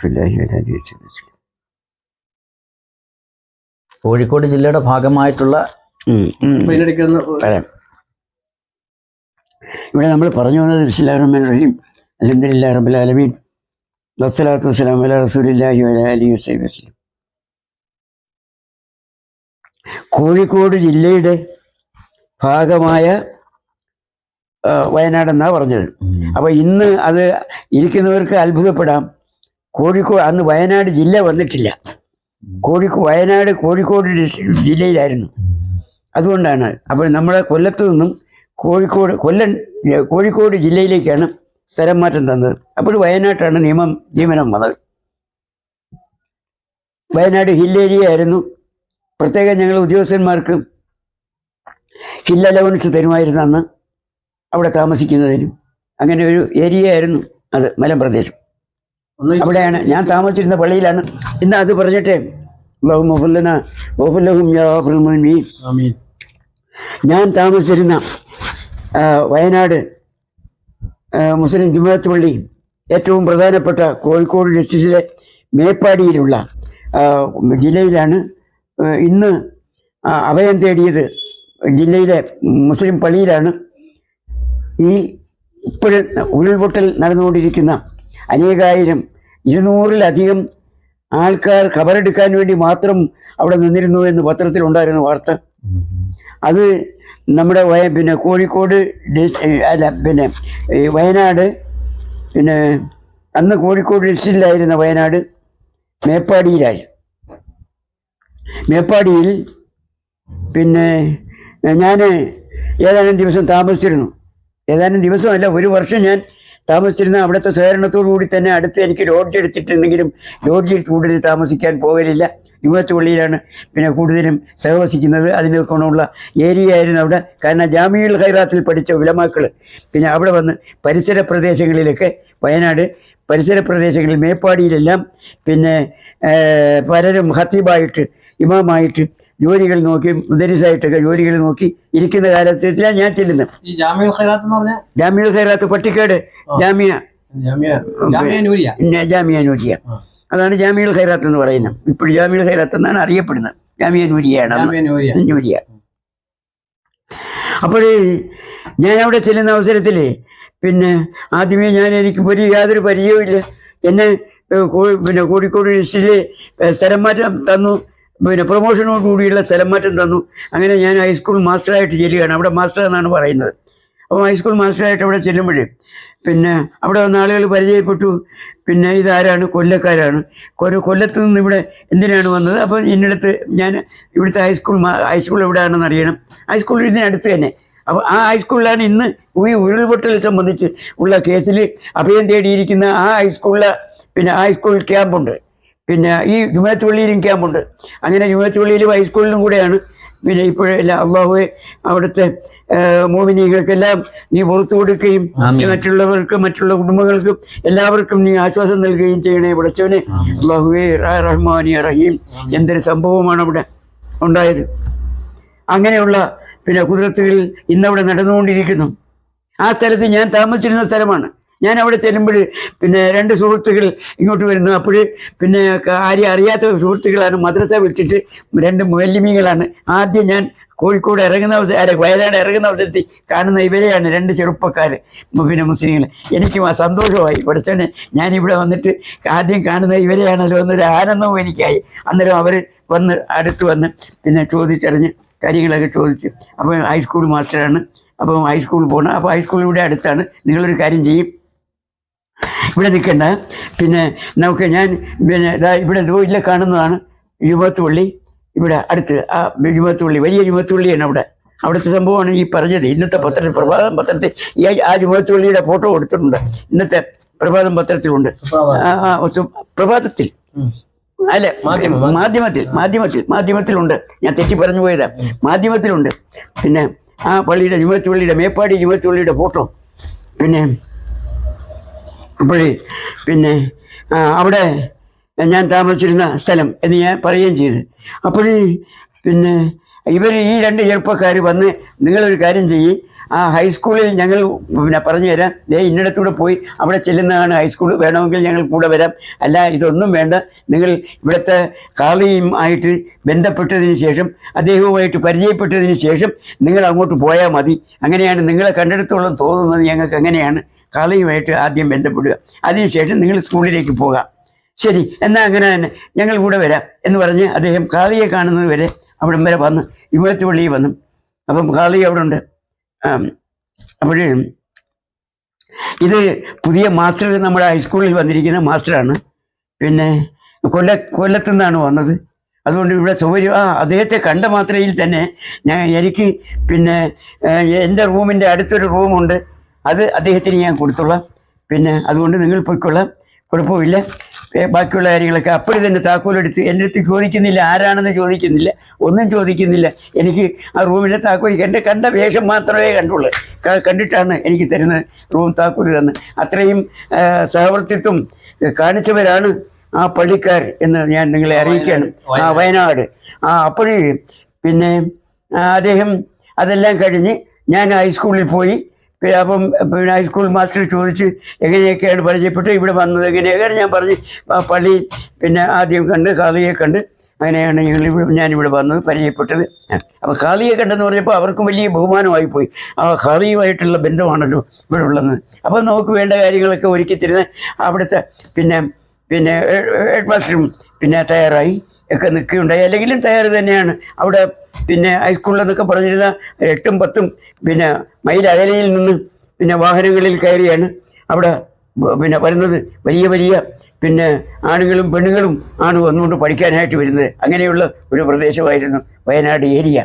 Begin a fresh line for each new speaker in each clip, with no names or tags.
റസൂലുള്ളാഹി അലൈഹി വസല്ലം.
കോഴിക്കോട് ജില്ലയുടെ ഭാഗമായിട്ടുള്ള
പറയാം. ഇവിടെ നമ്മൾ പറഞ്ഞു വന്നത് ബിസ്മില്ലാഹിർ റഹ്മാനിർ റഹീം അൽഹംദുലില്ലാഹി റബ്ബിൽ ആലമീൻ വസ്സലാത്തു വസ്സലാമു അലാ റസൂലില്ലാഹി വഅലിഹി വസല്ലം. കോഴിക്കോട് ജില്ലയുടെ ഭാഗമായ വയനാടെന്നാണ് പറഞ്ഞത്. അപ്പോൾ ഇന്ന് അത് ഇരിക്കുന്നവർക്ക് അത്ഭുതപ്പെടാം. കോഴിക്കോട് അന്ന് വയനാട് ജില്ല വന്നിട്ടില്ല. വയനാട് കോഴിക്കോട് ജില്ലയിലായിരുന്നു. അതുകൊണ്ടാണ്. അപ്പോൾ നമ്മുടെ കൊല്ലത്ത് നിന്നും കോഴിക്കോട് ജില്ലയിലേക്കാണ് സ്ഥലം മാറ്റം തന്നത്. അപ്പോൾ വയനാട്ടാണ് നിയമനം വന്നത്. വയനാട് ഹിൽ ഏരിയ ആയിരുന്നു. പ്രത്യേകം ഞങ്ങൾ ഉദ്യോഗസ്ഥന്മാർക്ക് ഹിൽ അലവൻസ് തരുമായിരുന്നു അന്ന് അവിടെ താമസിക്കുന്നതിനും. അങ്ങനെ ഒരു ഏരിയ ആയിരുന്നു അത്, മലമ്പ്രദേശം. അവിടെയാണ് ഞാൻ താമസിച്ചിരുന്ന പള്ളിയിലാണ്. ഇന്ന് അത് പറഞ്ഞിട്ടേ ഞാൻ താമസിച്ചിരുന്ന വയനാട് മുസ്ലിം ജുമുഅത്ത് പള്ളി ഏറ്റവും പ്രധാനപ്പെട്ട കോഴിക്കോട് ഡിസ്ട്രിക്റ്റിലെ മേപ്പാടിയിലുള്ള ജില്ലയിലാണ്. ഇന്ന് അഭയം തേടിയത് ജില്ലയിലെ മുസ്ലിം പള്ളിയിലാണ്. ഈ ഇപ്പോഴും ഉരുൾപൊട്ടൽ നടന്നുകൊണ്ടിരിക്കുന്ന അനേകായിരം 200-ലധികം ആൾക്കാർ ഖബറെടുക്കാൻ വേണ്ടി മാത്രം അവിടെ നിന്നിരുന്നു എന്ന് പത്രത്തിലുണ്ടായിരുന്ന വാർത്ത. അത് നമ്മുടെ കോഴിക്കോട് വയനാട് അന്ന് കോഴിക്കോട് ഡിസ്ട്രിക്റ്റിലായിരുന്ന വയനാട് മേപ്പാടിയിൽ ഞാൻ ഏതാനും ദിവസം താമസിച്ചിരുന്നു. ഏതാനും ദിവസമല്ല, ഒരു വർഷം ഞാൻ താമസിച്ചിരുന്ന അവിടുത്തെ സഹകരണത്തോടു കൂടി തന്നെ അടുത്ത് എനിക്ക് ലോഡ്ജ് എടുത്തിട്ടുണ്ടെങ്കിലും ലോഡ്ജിൽ കൂടുതൽ താമസിക്കാൻ പോകലില്ല. ജുമുഅത്ത് പള്ളിയിലാണ് കൂടുതലും സഹവസിക്കുന്നത്. അതിനൊക്കെയുള്ള ഏരിയ ആയിരുന്നു അവിടെ. കാരണം ജാമിഉൽ ഖൈറാത്തിൽ പഠിച്ച ഉലമാക്കൾ അവിടെ വന്ന് പരിസര പ്രദേശങ്ങളിലൊക്കെ, വയനാട് പരിസര പ്രദേശങ്ങളിൽ മേപ്പാടിയിലെല്ലാം പലരും ഖത്തീബായിട്ട് ഇമാമായിട്ട് ജോലികൾ നോക്കി, മുദരിസായിട്ടൊക്കെ ജോലികൾ നോക്കി ഇരിക്കുന്ന കാലത്തിലാണ് ഞാൻ ചെല്ലുന്നത്. ജാമിഉൽ ഖൈറാത്ത് പട്ടിക്കാട് ജാമിയ നൂരിയ, അതാണ് ജാമിഉൽ ഖൈറാത്ത് എന്ന് പറയുന്നത്. ഇപ്പോൾ ജാമിഉൽ ഖൈറാത്ത് എന്നാണ് അറിയപ്പെടുന്നത്. ജാമിയ നൂരിയ. അപ്പോൾ ഞാൻ അവിടെ ചെല്ലുന്ന അവസരത്തിൽ ആദ്യമേ എനിക്ക് യാതൊരു പരിചയവുമില്ല. എന്നെ കോഴിക്കോട് ഡിസ്ട്രിക്റ്റിലെ സ്ഥലം മാറ്റം തന്നു. പ്രൊമോഷനോട് കൂടിയുള്ള സ്ഥലം മാറ്റം തന്നു. അങ്ങനെ ഞാൻ ഹൈസ്കൂൾ മാസ്റ്ററായിട്ട് ചെല്ലുകയാണ്. അവിടെ മാസ്റ്റർ എന്നാണ് പറയുന്നത്. അപ്പോൾ ഹൈസ്കൂൾ മാസ്റ്ററായിട്ട് അവിടെ ചെല്ലുമ്പോഴേ അവിടെ വന്ന ആളുകൾ പരിചയപ്പെട്ടു. ഇതാരാണ്? കൊല്ലക്കാരാണ്. കൊല്ലത്ത് നിന്ന് ഇവിടെ എന്തിനാണ് വന്നത്? അപ്പോൾ ഇന്നടുത്ത് ഞാൻ ഇവിടുത്തെ ഹൈസ്കൂൾ എവിടെയാണെന്ന് അറിയണം. ഹൈസ്കൂൾ ഇതിനടുത്ത് തന്നെ. അപ്പോൾ ആ ഹൈസ്കൂളിലാണ് ഇന്ന് ഈ ഉരുൾപൊട്ടൽ സംബന്ധിച്ച് ഉള്ള കേസിൽ അഭയം തേടിയിരിക്കുന്ന ആ ഹൈസ്കൂളിലെ ഹൈസ്കൂൾ ക്യാമ്പുണ്ട്. ഈ ജുമുഅത്ത് പള്ളിയിലും ക്യാമ്പുണ്ട്. അങ്ങനെ ജുമുഅത്ത് പള്ളിയിലും ഹൈസ്കൂളിലും കൂടെയാണ് ഇപ്പോഴെല്ലാം അള്ളാഹുവെ അവിടുത്തെ മോമിനികൾക്കെല്ലാം നീ പുറത്തു കൊടുക്കുകയും മറ്റുള്ളവർക്കും മറ്റുള്ള കുടുംബങ്ങൾക്കും എല്ലാവർക്കും നീ ആശ്വാസം നൽകുകയും ചെയ്യണേ പഠിച്ചവനെ. അള്ളാഹുവേ റഹ്മാനി റഹീം. എന്തൊരു സംഭവമാണ് അവിടെ ഉണ്ടായത്. അങ്ങനെയുള്ള കുദറത്തുകൾ ഇന്നവിടെ നടന്നുകൊണ്ടിരിക്കുന്നു. ആ സ്ഥലത്ത് ഞാൻ താമസിച്ചിരുന്ന സ്ഥലമാണ്. ഞാൻ അവിടെ ചെല്ലുമ്പോൾ 2 സുഹൃത്തുക്കൾ ഇങ്ങോട്ട് വരുന്നു. അപ്പോൾ ആരെയും അറിയാത്ത സുഹൃത്തുക്കളാണ്. മദ്രസ വിട്ടിട്ട് 2 മുഅല്ലിമീങ്ങളാണ്. ആദ്യം ഞാൻ കോഴിക്കോട് വയനാട് ഇറങ്ങുന്ന അവസരത്തിൽ കാണുന്ന ഇവരെയാണ് 2 ചെറുപ്പക്കാർ മുസ്ലിങ്ങൾ. എനിക്കും ആ സന്തോഷമായി. പഠിച്ചോനെ ഞാനിവിടെ വന്നിട്ട് ആദ്യം കാണുന്ന ഇവരെയാണല്ലോ എന്നൊരു ആനന്ദവും എനിക്കായി. അന്നേരം അവർ അടുത്ത് വന്ന് ചോദിച്ചറിഞ്ഞ് കാര്യങ്ങളൊക്കെ ചോദിച്ചു. അപ്പോൾ ഹൈസ്കൂൾ മാസ്റ്ററാണ്. അപ്പോൾ ഹൈസ്കൂളിൽ പോകണം. അപ്പോൾ ഹൈസ്കൂൾ ഇവിടെ അടുത്താണ്. നിങ്ങളൊരു കാര്യം ചെയ്യും, ഇവിടെ നിൽക്കണ്ട. നമുക്ക് ഞാൻ ഇവിടെ ഇല്ല കാണുന്നതാണ് ജുമുഅത്ത് പള്ളി. ഇവിടെ അടുത്ത് ആ ജുമുഅത്ത് പള്ളി, വലിയ ജുമുഅത്ത് പള്ളിയാണ് അവിടെ. അവിടുത്തെ സംഭവമാണ് ഈ പറഞ്ഞത്. ഇന്നത്തെ പ്രഭാതം പത്രത്തിൽ ആ ജുമുഅത്ത് പള്ളിയുടെ ഫോട്ടോ കൊടുത്തിട്ടുണ്ട്. ഇന്നത്തെ പ്രഭാതം പത്രത്തിലുണ്ട്. പ്രഭാതത്തിൽ അല്ലെ, മാധ്യമത്തിലുണ്ട്. ഞാൻ തെറ്റി പറഞ്ഞു പോയതാ. മാധ്യമത്തിലുണ്ട്. ആ പള്ളിയുടെ ജുമുഅത്ത് പള്ളിയുടെ മേപ്പാടി ജുമുഅത്ത് പള്ളിയുടെ ഫോട്ടോ. അപ്പോഴേ അവിടെ ഞാൻ താമസിച്ചിരുന്ന സ്ഥലം എന്ന് ഞാൻ പറയുകയും ചെയ്തു. അപ്പോൾ ഇവർ ഈ 2 ചെറുപ്പക്കാർ വന്ന് നിങ്ങളൊരു കാര്യം ചെയ്യ്, ആ ഹൈസ്കൂളിൽ ഞങ്ങൾ പിന്നെ പറഞ്ഞു തരാം, ഇന്നിടത്തൂടെ പോയി അവിടെ ചെല്ലുന്നതാണ് ഹൈസ്കൂൾ, വേണമെങ്കിൽ ഞങ്ങൾ കൂടെ വരാം, അല്ല ഇതൊന്നും വേണ്ട, നിങ്ങൾ ഇവിടുത്തെ കാളിയും ആയിട്ട് ബന്ധപ്പെട്ടതിന് ശേഷം അദ്ദേഹവുമായിട്ട് പരിചയപ്പെട്ടതിന് ശേഷം നിങ്ങൾ അങ്ങോട്ട് പോയാൽ മതി, അങ്ങനെയാണ് നിങ്ങളെ കണ്ടെടുത്തോളം തോന്നുന്നത് ഞങ്ങൾക്ക്, അങ്ങനെയാണ് കാളിയുമായിട്ട് ആദ്യം ബന്ധപ്പെടുക, അതിനുശേഷം നിങ്ങൾ സ്കൂളിലേക്ക് പോകാം. ശരി, എന്നാൽ അങ്ങനെ തന്നെ ഞങ്ങൾ കൂടെ വരാം എന്ന് പറഞ്ഞ് അദ്ദേഹം കാളിയെ കാണുന്നത് വരെ അവിടം വരെ വന്ന് ഇവിടുത്തെ പള്ളിയിൽ വന്നു. അപ്പം കാളി അവിടെ ഉണ്ട്. അപ്പോൾ ഇത് പുതിയ മാസ്റ്റർ നമ്മുടെ ഹൈസ്കൂളിൽ വന്നിരിക്കുന്ന മാസ്റ്ററാണ്. പിന്നെ കൊല്ലത്തു നിന്നാണ് വന്നത്. അതുകൊണ്ട് ഇവിടെ സൗകര്യം അദ്ദേഹത്തെ കണ്ട മാത്രയിൽ തന്നെ എനിക്ക് പിന്നെ എൻ്റെ റൂമിൻ്റെ അടുത്തൊരു റൂമുണ്ട്, അത് അദ്ദേഹത്തിന് ഞാൻ കൊടുത്തോളാം. പിന്നെ അതുകൊണ്ട് നിങ്ങൾ പോയിക്കൊള്ളാം, കുഴപ്പമില്ല. ബാക്കിയുള്ള കാര്യങ്ങളൊക്കെ അപ്പോഴും തന്നെ താക്കോലെടുത്ത് എൻ്റെ അടുത്ത് ചോദിക്കുന്നില്ല, ആരാണെന്ന് ചോദിക്കുന്നില്ല, ഒന്നും ചോദിക്കുന്നില്ല. എനിക്ക് ആ റൂമിൻ്റെ താക്കോൽ എൻ്റെ കണ്ട വേഷം മാത്രമേ കണ്ടുള്ളൂ, കണ്ടിട്ടാണ് എനിക്ക് തരുന്നത്, റൂം താക്കോൽ തന്ന്. അത്രയും സഹവർത്തിത്വം കാണിച്ചവരാണ് ആ പള്ളിക്കാർ എന്ന് ഞാൻ നിങ്ങളെ അറിയിക്കുകയാണ്. വയനാട്. അപ്പോഴേ പിന്നെ അദ്ദേഹം അതെല്ലാം കഴിഞ്ഞ് ഞാൻ ഹൈസ്കൂളിൽ പോയി. അപ്പം പിന്നെ ഹൈസ്കൂൾ മാസ്റ്റർ ചോദിച്ച് എങ്ങനെയൊക്കെയാണ് പരിചയപ്പെട്ട് ഇവിടെ വന്നത് എങ്ങനെയൊക്കെയാണ്. ഞാൻ പറഞ്ഞ് പള്ളി പിന്നെ ആദ്യം കണ്ട് കാളിയെ കണ്ട്, അങ്ങനെയാണ് ഞാനിവിടെ വന്നത്, പരിചയപ്പെട്ടത്. അപ്പോൾ കാളിയെ കണ്ടെന്ന് പറഞ്ഞപ്പോൾ അവർക്കും വലിയ ബഹുമാനമായി പോയി. ആ കാളിയുമായിട്ടുള്ള ബന്ധമാണല്ലോ ഇവിടെ ഉള്ളത്. അപ്പോൾ നമുക്ക് വേണ്ട കാര്യങ്ങളൊക്കെ ഒരുക്കി തരുന്ന അവിടുത്തെ പിന്നെ ഹെഡ് മാസ്റ്ററും പിന്നെ തയ്യാറായി ഒക്കെ നിൽക്കുകയുണ്ടായി. അല്ലെങ്കിലും തയ്യാറ് തന്നെയാണ്. അവിടെ പിന്നെ ഹൈസ്കൂളിലെന്നൊക്കെ പറഞ്ഞിരുന്ന 8ഉം 10ഉം പിന്നെ മൈൽ അകലയിൽ നിന്ന് പിന്നെ വാഹനങ്ങളിൽ കയറിയാണ് അവിടെ പിന്നെ വരുന്നത്. വലിയ വലിയ പിന്നെ ആണുങ്ങളും പെണ്ണുങ്ങളും ആണ് വന്നുകൊണ്ട് പഠിക്കാനായിട്ട് വരുന്നത്. അങ്ങനെയുള്ള ഒരു പ്രദേശമായിരുന്നു വയനാട് ഏരിയ.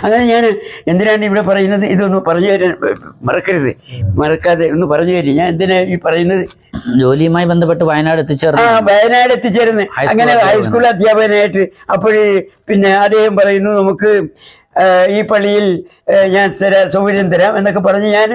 അങ്ങനെ ഞാൻ എന്തിനാണ് ഇവിടെ പറയുന്നത്, ഇതൊന്ന് പറഞ്ഞു തരാൻ മറക്കാതെ ഒന്ന് പറഞ്ഞു തരും. ഞാൻ എന്തിനാ ഈ പറയുന്നത്,
ജോലിയുമായി ബന്ധപ്പെട്ട് വയനാട്
എത്തിച്ചേർന്ന് അങ്ങനെ ഹൈസ്കൂൾ അധ്യാപകനായിട്ട്. അപ്പോഴേ പിന്നെ അദ്ദേഹം പറയുന്നു, നമുക്ക് ഈ പള്ളിയിൽ ഞാൻ സൗകര്യം തരാം എന്നൊക്കെ പറഞ്ഞ് ഞാൻ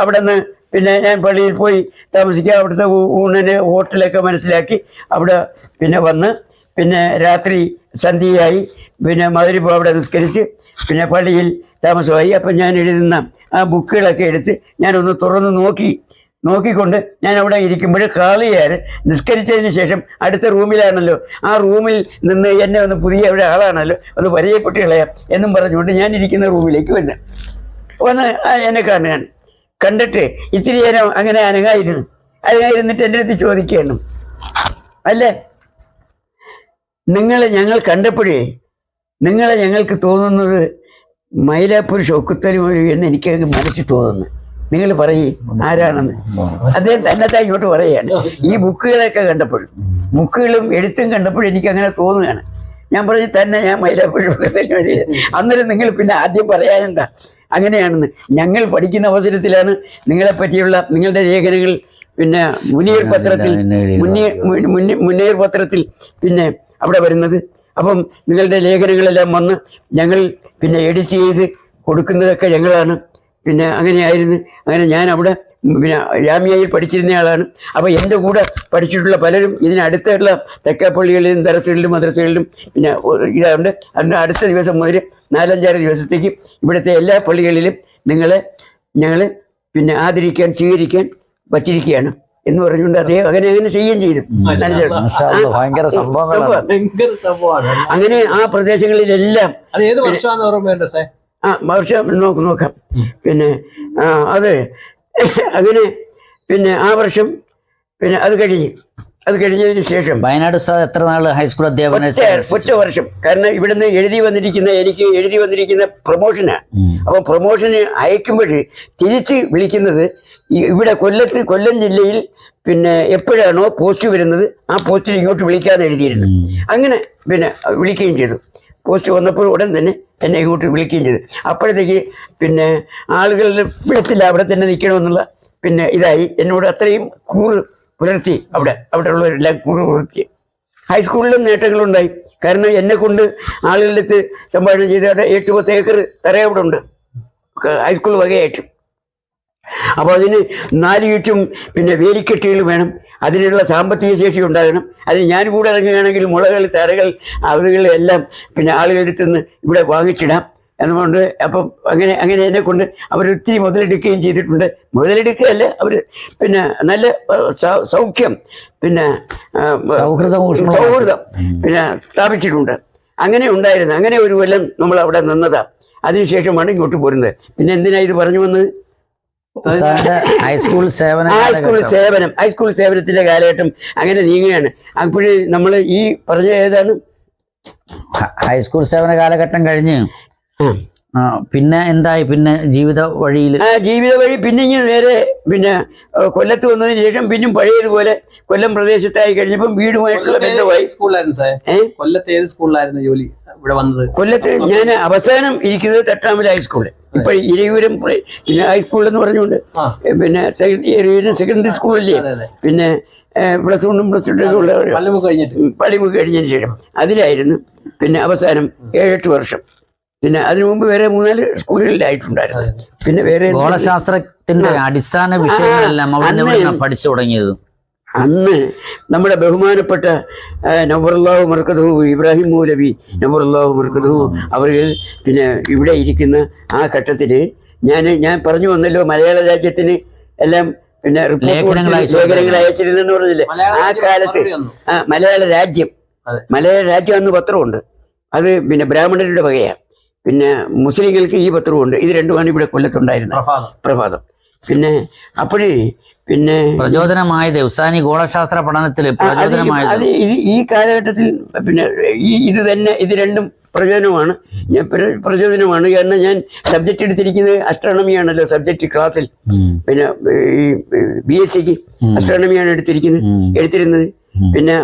അവിടെ നിന്ന് പിന്നെ ഞാൻ പള്ളിയിൽ പോയി താമസിക്കുക. അവിടുത്തെ ഊണിന് ഹോട്ടലൊക്കെ മനസ്സിലാക്കി അവിടെ പിന്നെ വന്ന് പിന്നെ രാത്രി സന്ധ്യയായി. പിന്നെ മഗ്‌രിബ് അവിടെ നിസ്കരിച്ച് പിന്നെ പള്ളിയിൽ താമസമായി. അപ്പം ഞാൻ എഴുതുന്ന ആ ബുക്കുകളൊക്കെ എടുത്ത് ഞാനൊന്ന് തുറന്ന് നോക്കിക്കൊണ്ട് ഞാൻ അവിടെ ഇരിക്കുമ്പോൾ കാളിയാർ നിസ്കരിച്ചതിന് ശേഷം അടുത്ത റൂമിലാണല്ലോ, ആ റൂമിൽ നിന്ന് എന്നെ ഒന്ന് പുതിയ അവിടെ ആളാണല്ലോ, ഒന്ന് പരിചയപ്പെട്ട് കളയാം എന്നും പറഞ്ഞുകൊണ്ട് ഞാൻ ഇരിക്കുന്ന റൂമിലേക്ക് വന്ന് എന്നെ കാണുകയാണ്. കണ്ടിട്ട് ഇത്തിരി നേരം അങ്ങനെ അനങ്ങായിരുന്നിട്ട് എൻ്റെ അടുത്ത് ചോദിക്കുകയാണ്, അല്ലേ ഞങ്ങൾ കണ്ടപ്പോഴേ നിങ്ങളെ ഞങ്ങൾക്ക് തോന്നുന്നത് മൈലാപ്പൂർ ഷൗക്കത്തലി എന്ന് എനിക്ക് മനസ്സിൽ തോന്നുന്നു, നിങ്ങൾ പറയും ആരാണെന്ന്. അദ്ദേഹം തന്നെത്താൻ ഇങ്ങോട്ട് പറയുകയാണ്. ഈ ബുക്കുകളൊക്കെ കണ്ടപ്പോഴും ബുക്കുകളും എഴുത്തും കണ്ടപ്പോഴും എനിക്ക് അങ്ങനെ തോന്നുകയാണ്. ഞാൻ പറഞ്ഞു തന്നെ ഞാൻ മൈലാപ്പൂർ ഷൗക്കത്തലി വഴി. അന്നേരം നിങ്ങൾ പിന്നെ ആദ്യം പറയാനെന്താ അങ്ങനെയാണെന്ന്. ഞങ്ങൾ പഠിക്കുന്ന അവസരത്തിലാണ് നിങ്ങളെ പറ്റിയുള്ള നിങ്ങളുടെ ലേഖനങ്ങൾ പിന്നെ മുനീർ പത്രത്തിൽ പിന്നെ അവിടെ വരുന്നത്. അപ്പം നിങ്ങളുടെ ലേഖനങ്ങളെല്ലാം വന്ന് ഞങ്ങൾ പിന്നെ എഡിറ്റ് ചെയ്ത് കൊടുക്കുന്നതൊക്കെ ഞങ്ങളാണ്. പിന്നെ അങ്ങനെയായിരുന്നു. അങ്ങനെ ഞാൻ അവിടെ പിന്നെ ജാമ്യയിൽ പഠിച്ചിരുന്നയാളാണ്. അപ്പോൾ എൻ്റെ കൂടെ പഠിച്ചിട്ടുള്ള പലരും ഇതിനടുത്തുള്ള തെക്കേപ്പള്ളികളിലും ദർസുകളിലും മദ്രസകളിലും പിന്നെ ഇതുണ്ട്. അതിൻ്റെ അടുത്ത ദിവസം മുതൽ 4-5 ദിവസത്തേക്ക് ഇവിടുത്തെ എല്ലാ പള്ളികളിലും ഞങ്ങൾ പിന്നെ ആദരിക്കാൻ സ്വീകരിക്കാൻ വച്ചിരിക്കുകയാണ് എന്ന് പറഞ്ഞുകൊണ്ട് അദ്ദേഹം അങ്ങനെ ചെയ്യുകയും ചെയ്തു. അങ്ങനെ ആ പ്രദേശങ്ങളിലെല്ലാം വർഷം നോക്കാം. പിന്നെ അത് അങ്ങനെ പിന്നെ ആ വർഷം പിന്നെ അത് കഴിഞ്ഞതിന് ശേഷം
വയനാട് എത്ര നാൾ ഹൈസ്കൂൾ അധ്യാപകൻ?
ഒറ്റ വർഷം. കാരണം ഇവിടുന്ന് എനിക്ക് എഴുതി വന്നിരിക്കുന്ന പ്രൊമോഷനാണ്. അപ്പൊ പ്രൊമോഷന് അയക്കുമ്പോൾ തിരിച്ച് വിളിക്കുന്നത് ഇവിടെ കൊല്ലം ജില്ലയിൽ പിന്നെ എപ്പോഴാണോ പോസ്റ്റ് വരുന്നത് ആ പോസ്റ്റിൽ ഇങ്ങോട്ട് വിളിക്കാതെ എഴുതിയിരുന്നു. അങ്ങനെ പിന്നെ വിളിക്കുകയും ചെയ്തു. പോസ്റ്റ് വന്നപ്പോൾ ഉടൻ തന്നെ എന്നെ ഇങ്ങോട്ട് വിളിക്കുകയും ചെയ്തു. അപ്പോഴത്തേക്ക് പിന്നെ ആളുകൾ വിടത്തില്ല, അവിടെ തന്നെ നിൽക്കണമെന്നുള്ള പിന്നെ ഇതായി. എന്നോട് അത്രയും കൂറ് പുലർത്തി അവിടെയുള്ളവരെല്ലാം കൂറ് പുലർത്തി. ഹൈസ്കൂളിലും നേട്ടങ്ങളുണ്ടായി. കാരണം എന്നെ കൊണ്ട് ആളുകളുടെ അടുത്ത് സംഭാഷണം ചെയ്ത് 8-10 ഏക്കർ തറ അവിടെ ഉണ്ട് ഹൈസ്കൂൾ വകയായിട്ട്. അപ്പോൾ അതിന് 4 ചുറ്റും പിന്നെ വേലിക്കെട്ടുകൾ വേണം. അതിനുള്ള സാമ്പത്തിക ശേഷി ഉണ്ടാകണം. അതിന് ഞാൻ കൂടെ ഇറങ്ങുകയാണെങ്കിൽ മുളകൾ തറകൾ അവരുകൾ എല്ലാം പിന്നെ ആളുകളുടെ അടുത്ത് നിന്ന് ഇവിടെ വാങ്ങിച്ചിടാം എന്നുകൊണ്ട് അപ്പം അങ്ങനെ എന്നെ കൊണ്ട് അവരൊത്തിരി മുതലെടുക്കുകയും ചെയ്തിട്ടുണ്ട്. മുതലെടുക്കുകയല്ല, അവർ പിന്നെ നല്ല സൗഖ്യം പിന്നെ സൗഹൃദം പിന്നെ സ്ഥാപിച്ചിട്ടുണ്ട്. അങ്ങനെ ഉണ്ടായിരുന്നു. അങ്ങനെ ഒരു കൊല്ലം നമ്മൾ അവിടെ നിന്നതാ. അതിനുശേഷമാണ് ഇങ്ങോട്ട് പോരുന്നത്. പിന്നെ എന്തിനാ ഇത് പറഞ്ഞു വന്നത്?
ഹൈസ്കൂൾ
സേവനത്തിന്റെ കാലഘട്ടം അങ്ങനെ നീങ്ങുകയാണ്. അപ്പോഴേ നമ്മൾ ഈ പറഞ്ഞ ഏതാണ്
ഹൈസ്കൂൾ സേവന കാലഘട്ടം കഴിഞ്ഞ് പിന്നെ എന്തായി? പിന്നെ ജീവിത വഴിയിൽ
പിന്നെ ഇങ്ങനെ നേരെ പിന്നെ കൊല്ലത്ത് വന്നതിന് ശേഷം പിന്നും പഴയതുപോലെ കൊല്ലം പ്രദേശത്തായി കഴിഞ്ഞപ്പം വീടുമായിട്ടുള്ള ബന്ധമായി.
കൊല്ലത്ത് ഏത് സ്കൂളിലായിരുന്നു ജോലി ഇവിടെ വന്നത്?
കൊല്ലത്ത് ഞാൻ അവസാനം ഇരിക്കുന്നത് തട്ടാമല ഹൈസ്കൂളിൽ. ഇപ്പൊ ഇരയൂരം പിന്നെ ഹൈസ്കൂൾ എന്ന് പറഞ്ഞുകൊണ്ട് പിന്നെ ഇരയൂരം സെക്കൻഡറി സ്കൂളില്ലേ, പിന്നെ പ്ലസ് 1 പ്ലസ് 2 ഉള്ള പള്ളിമുക്ക് കഴിഞ്ഞതിന് ശേഷം അതിലായിരുന്നു. പിന്നെ അവസാനം 7-8 വർഷം. പിന്നെ അതിനു മുമ്പ് വേറെ 3-4 സ്കൂളുകളിലായിട്ടുണ്ടായിരുന്നു. പിന്നെ വേറെ
ഗോളശാസ്ത്രത്തിന്റെ അടിസ്ഥാന വിഷയങ്ങളെല്ലാം പഠിച്ചു തുടങ്ങിയത്
അന്ന് നമ്മുടെ ബഹുമാനപ്പെട്ട നവറുല്ലാഹു മർക്കദഹു ഇബ്രാഹിം മൗലവി നവറുല്ലാഹു മർക്കദഹു അവർ പിന്നെ ഇവിടെ ഇരിക്കുന്ന ആ ഘട്ടത്തിൽ ഞാൻ പറഞ്ഞു വന്നല്ലോ, മലയാള രാജ്യത്തിന് എല്ലാം പിന്നെ ലേഖനങ്ങൾ അയച്ചിരുന്നെന്ന് പറഞ്ഞില്ലേ. ആ കാലത്ത് മലയാള രാജ്യം അന്ന് പത്രമുണ്ട്. അത് പിന്നെ ബ്രാഹ്മണരുടെ വകയാണ്. പിന്നെ മുസ്ലിങ്ങൾക്ക് ഈ പത്രമുണ്ട്. ഇത് രണ്ടുമാണ് ഇവിടെ കൊല്ലത്തുണ്ടായിരുന്നത്. പ്രഭാതം. പിന്നെ അപ്പോഴേ പിന്നെ
പ്രചോദനമായത് ഉസാനി ഗോളശാസ്ത്ര പഠനത്തിൽ
അത് ഈ കാലഘട്ടത്തിൽ പിന്നെ ഇത് രണ്ടും പ്രചോദനമാണ്. കാരണം ഞാൻ സബ്ജക്റ്റ് എടുത്തിരിക്കുന്നത് അസ്ട്രോണമിയാണല്ലോ സബ്ജക്റ്റ് ക്ലാസ്സിൽ. പിന്നെ ഈ BSc അസ്ട്രോണമിയാണ് എടുത്തിരുന്നത്. പിന്നെ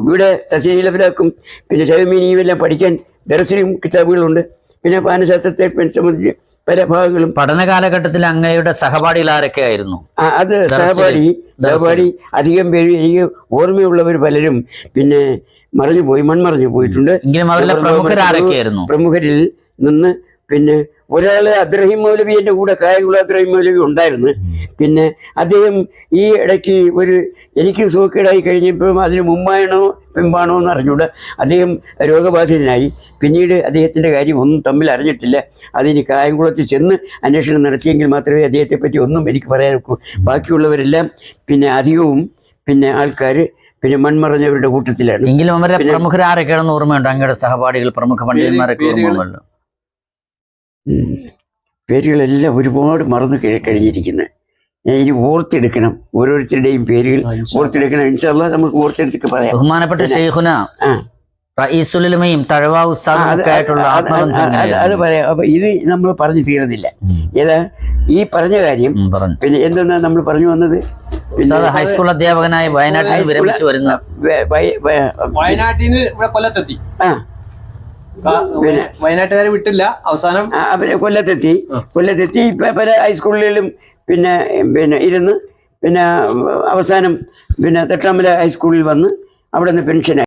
ഇവിടെ തസ്നീലഫിലാക്കും പിന്നെ ഷൈമീനിയും എല്ലാം പഠിക്കാൻ ദർസിലും കിതാബുകളുണ്ട്. പിന്നെ പാനശാസ്ത്രത്തെ സംബന്ധിച്ച് പല ഭാഗങ്ങളും.
പഠന കാലഘട്ടത്തിൽ അങ്ങയുടെ സഹപാഠികൾ ആരൊക്കെ ആയിരുന്നു?
അത് സഹപാഠി അധികം പേര് എനിക്ക് ഓർമ്മയുള്ളവർ പലരും പിന്നെ മൺമറഞ്ഞു പോയിട്ടുണ്ട്. പ്രമുഖരിൽ നിന്ന് പിന്നെ ഒരാള് അബ്ദുറഹീം മൗലവി എൻ്റെ കൂടെ കായംകുള അബ്ദുറഹീം മൗലവി ഉണ്ടായിരുന്നു. പിന്നെ അദ്ദേഹം ഈ ഇടയ്ക്ക് എനിക്ക് സുഖക്കേടായി കഴിഞ്ഞപ്പോൾ അതിന് മുമ്പാണോ പിമ്പാണോ എന്ന് അറിഞ്ഞൂടെ അദ്ദേഹം രോഗബാധിതനായി. പിന്നീട് അദ്ദേഹത്തിൻ്റെ കാര്യം ഒന്നും തമ്മിൽ അറിഞ്ഞിട്ടില്ല. അതിന് കായംകുളത്ത് ചെന്ന് അന്വേഷണം നടത്തിയെങ്കിൽ മാത്രമേ അദ്ദേഹത്തെ പറ്റി ഒന്നും എനിക്ക് പറയാൻ ഒക്കൂ. ബാക്കിയുള്ളവരെല്ലാം പിന്നെ അധികവും പിന്നെ ആൾക്കാർ പിന്നെ മൺമറഞ്ഞവരുടെ കൂട്ടത്തിലാണ്.
എങ്കിലും അവരെ പ്രമുഖരാരൊക്കെയാണെന്ന് ഓർമ്മയുണ്ട്? അങ്ങയുടെ സഹപാഠികൾ പ്രമുഖ പണ്ഡിതന്മാരൊക്കെ ഓർമ്മയുണ്ടല്ലോ?
പേരുകളെല്ലാം ഒരുപാട് മറന്നു കഴിഞ്ഞിരിക്കുന്നത്. ഞാൻ ഇനി ഓർത്തെടുക്കണം. ഓരോരുത്തരുടെയും പേരുകൾ ഓർത്തെടുക്കണം. ഇൻഷാ അല്ലാഹ് നമുക്ക് ഓർത്തെടുത്തൊക്കെ പറയാം.
ബഹുമാനപ്പെട്ട ശൈഖുന റഈസുലുലമയും തഴവ ഉസ്താദും ആയിട്ടുള്ള
അത് പറയാം. അപ്പൊ ഇത് നമ്മൾ പറഞ്ഞു തീർന്നില്ല. ഏതാ ഈ പറഞ്ഞ കാര്യം? പിന്നെ എന്തെന്നാ നമ്മൾ പറഞ്ഞു വന്നത്?
ഹൈസ്കൂൾ അധ്യാപകനായി വയനാട്ടിൽ വിരമിച്ചു വരുന്ന
കൊല്ലത്തെത്തി. വയനാട്ടുകാരെ വിട്ടില്ല. അവസാനം
കൊല്ലത്തെത്തി പല ഹൈസ്കൂളുകളിലും പിന്നെ ഇരുന്ന് പിന്നെ അവസാനം പിന്നെ തട്ടാമല ഹൈസ്കൂളിൽ വന്ന് അവിടെ നിന്ന് പെൻഷനായി.